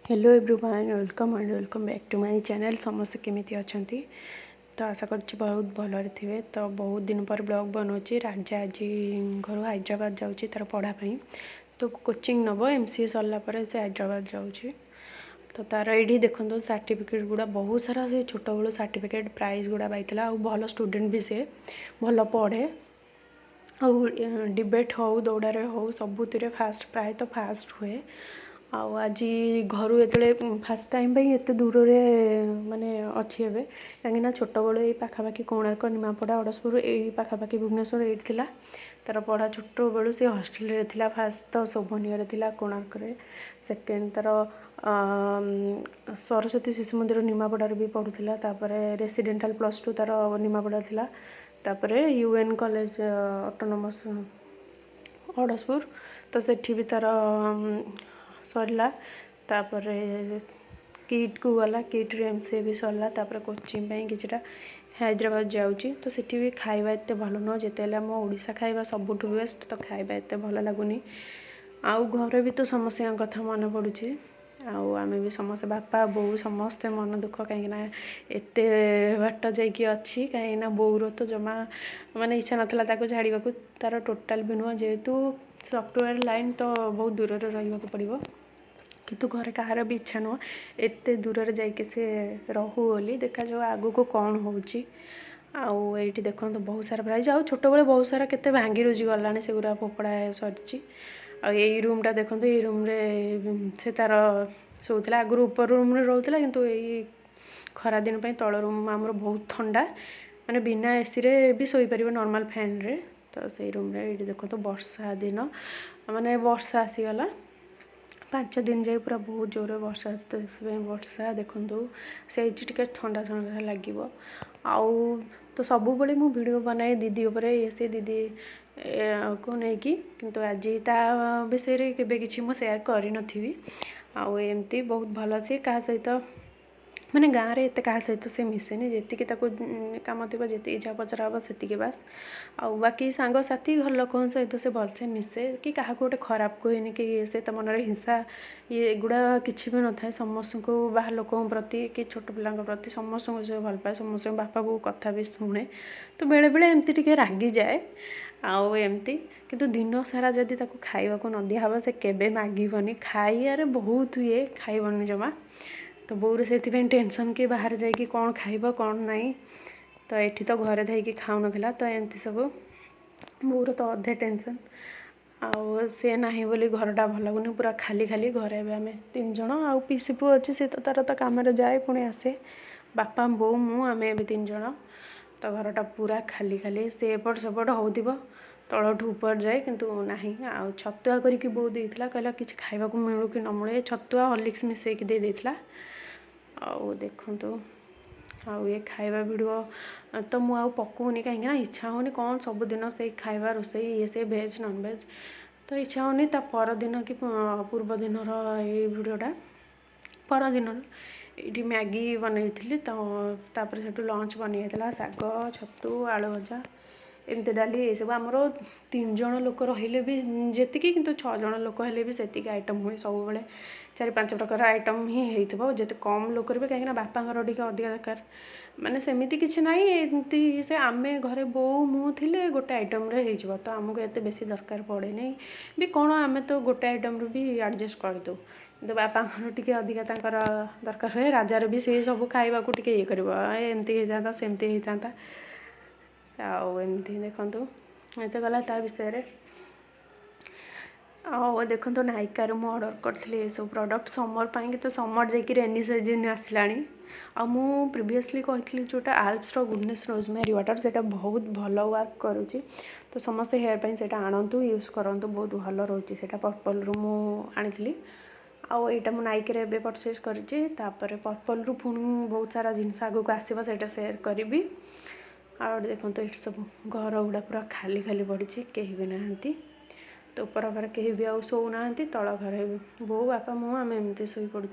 Hello everyone welcome back to my channel. समस्त केमिति अछंती तो आशा करछि बहुत भलरे थिबे। तो बहुत दिन पर ब्लॉग बनाऊँगी। राजा आज घर हैदराबाद जाऊँगी तार पढ़ापी तो कोचिंग नब एमसीए सरला पर से हैदराबाद जाऊँगी। तो तार ये देखो सर्टिफिकेट गुड़ा बहुत सारा से छोट बड़ू सर्टिफिकेट प्राइज गुड़ा पाइला। भल स्टूडेंट भी से भल पढ़े डिबेट हो दौड़े हो सबुतिर फास्ट प्राय तो फास्ट हुए। आज घर ये फास्ट टाइम एत दूर माने अच्छी हे कहीं छोट बड़े ये पाखापाखि कोणार्क निमापड़ा अड़सपुर यही पाखापाखि भुवनेश्वर ये तार पढ़ा छोट बड़ू से हस्टेल थी। फास्ट तो शोभनीय थी कोणार्क सेकेंड तार सरस्वती शिशु मंदिर निमापड़ार भी पढ़ुला। रेसिडेंटाल +2 तार निमापड़ा थी। तापरे यूएन कॉलेज ऑटोनोमस अड़सपुर तो सेठी भी तार सरला। तापरे किट को गला किट रे एमसीए भी सरला। तापरे कोचिंग किछटा हैदराबाद जाऊँगी। तो सेठी भी खाइबा एते भल नुह जिते आम ओडिशा खाइबा सबुठु बेस्ट। तो खाइबा एते भल लगुनी। आउ घर भी तो समस्त कथा मन पड़ुछि। आमे भी समस्त बापा बोऊ समस्ते मन दुख कहीं एते बाट जाकि अच्छी कहीं बोऊर तो जमा माने इच्छा नाला ताको छाड़ा तार टोटाल भी नुह जेहेतु सॉफ्टवेयर लाइन तो बहुत दूर रहा पड़ो किंतु घर कहार भी इच्छा नुह एत दूर जाकि से रहू बोली देखा जो आगु को कौन होची। आईटी देखो तो बहुत सारा प्राइज आ छोट बड़े बहुत सारा केते भांगी रुजी गलानी से गुरा फोपड़ा सरी। आई रूमटा देखो ये रूम रे से तार शोला आगुरी ऊपर रूम रे रोला किंतु यही खरा दिन तल रूम आमर बहुत ठंडा माने बिना एसी रे भी सोई परिबो नॉर्मल फैन रे। तो सही रूम रे ये देखो तो वर्षा दिन माने वर्षा आसीगला 5 दिन जाए पूरा बहुत जोर वर्षा तो वर्षा देखो से ठंडा ठंडा लगे। तो सब बड़े मु वीडियो बनाए दीदी उपरे ये से दीदी को लेकिन किंतु आज ता विषय केबे किछि मु शेयर करि नथिबी। एमती बहुत भल से क्या सहित माने गाँव में एत क्या सहित से मिसेनि जी कम थी जी जहाँ पचरा हम से बास बाकी सांग साथी घर लोक सहित से भलसे मिसे कि क्या गोटे खराब कहनी कि से तो मन हिंसा ये गुड़ा किसी भी न था। समस्त को बाहर लोक प्रति कि छोट पिला प्रति समस्त से भल पाए समस्त बापा बो कथा भी शुणे। तो बेले बेले एमती टिके रागी जाए आमती किंतु दिन सारा जदि ताको खाइबा को न दिहब से केबे मागिबनी खाइबारे बहुत ये खाइबनी जमा। तो बोर से टेंशन कि बाहर जाकि कौन खाइब कौन नहीं तो ये तो घरे थी खाऊ ना तो एमती सब बोर तो अधे टेंशन आउ सी ना बोली घरटा भल लगुनि पूरा खाली खाली घरे आम 3 जन आउ पीसी पु अच्छी सी तो तार तो कम जाए पुणी आसे बापा बो मु आम 3 जन। तो घरटा पूरा खाली खाली से एपट सेपट हो तलठू ऊपर जाए किंतु नहीं आउ छतुआ करके बो देला कहला कि खाइबा को मिलू कि न मिले छतुआ हॉर्लिक्स मिसेक दे देला। आउ देखो ये खाइबा वीडियो तो मुझे पकौनी कहीं इच्छा होनी कौन सबुदिन से खाइबा रोसे ये से भेज नॉन भेज तो इच्छा होनी पर दिन कि पूर्व दिन ये वीडियोटा पर दिन ये मैगी बनई थी। तो तापर से लंच बनई शाग छतु आलू भजा एमती डाली ये सब आमर 3 जन लोक रहिले भी जेतिकी किंतु 6 जन लोक हेले भी सेतिकी आइटम हुए सब बेले 4-5 प्रकार आइटम ही होइथबो जेते कम लोक रे कहीं बापांगर टिके अधिक दरकार माने सेमिति किछि नाही एमती से आमे घरे बो मु थिले गोटे आइटम रे हेइजबो तो हमको एते बेसी दरकार पड़े नहीं भी कोन आमे तो गोटे आइटम रे भी एडजस्ट कर दो। तो बापांगर टिके अधिक तांकर दरकार है राजार भी से सब खाइबा को टिके ये करबो एमती हेइतांता सेमती हेइतांता एमती देखो ये गला ता विषय देखो तो नायिकार मु ऑर्डर करी ये सब प्रोडक्ट समर पाई तो समर जाकि रेनी सीजन आसला मु प्रीवियसली कही जोटा आल्प्स गुडनेस रोजमेरी वाटर से बहुत भल वर्क करुच्ची। तो समस्ते हेयर पाई से आणतु यूज करतु बहुत भल रोचे से पर्पल रु मु आनी आईटा मु नाइक रे परचेज कर पर्पल रु पुणी बहुत सारा जिनस आगक आसो से सेयार करी। देखो तो ये सब घर गुड़ा पूरा खाली खाली पड़ी कहीं भी ना तो ऊपर घर कहीं भी आउ शोना तल घर बो बापा मु आम एमती शोई पड़ू।